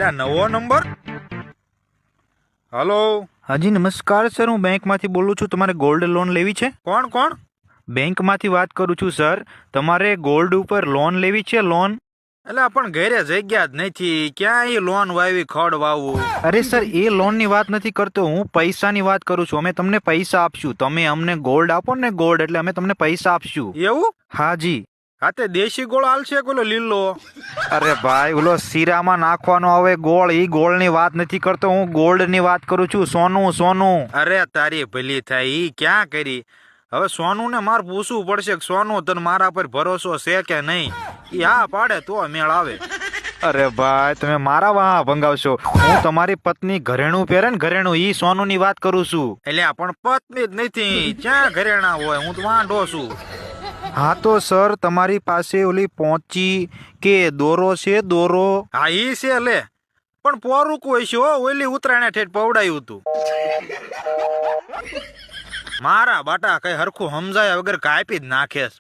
લે નવો number. Hello. હાજી નમસ્કાર સર, હું બેંકમાંથી બોલું છું. તમારે ગોલ્ડ લોન લેવી છે? કોણ કોણ? બેંકમાંથી વાત કરું છું સર. તમારે ગોલ્ડ ઉપર લોન લેવી છે? લોન? એટલે પણ ઘરે જગ્યા જ નથી, ક્યાં એ લોન વાવી ખડ વાવું. અરે સર, એ લોનની વાત નથી કરતો હું, પૈસાની વાત કરું છું. અમે તમને પૈસા આપશું, તમે અમને ગોલ્ડ આપો ને ગોલ્ડ, એટલે અમે તમને પૈસા આપશું. એવું? હાજી. હા તે દેશી ગોળ હાલશે કે ઓલો લીલો? અરે ભાઈ, ઓલો શીરામાં નાખવાનો હવે ગોળ, ઈ ગોળની વાત નથી કરતો હું, ગોલ્ડની વાત કરું છું. સોનું સોનું. અરે તારી ભલી થાય, ઈ ક્યાં કરી. હવે સોનું ને મારે પૂછવું પડશે કે સોનું તને મારા પર ભરોસો છે કે નહીં. ઈ હા પાડે તો મેળ આવે. અરે ભાઈ, તમે મારા વાહ ભંગાવશો. હું તમારી પત્ની ઘરેણું પહેરે ને ઘરેણું, ઈ સોનુની વાત કરું છું. એટલે પણ પત્ની જ નથી, ક્યાં ઘરેણા હોય, હું તો વાંઢો છું. હા તો સર, તમારી પાસે ઓલી પોંચી કે દોરો છે? દોરો? હા ઈ છે લે, પણ પોરું કોઈ છે હો, ઓલી ઉતરાયણે ઠેઠ પવડાયું હતું. મારા બાટા કઈ હરખું સમજાય વગર કાપી જ નાખેસ.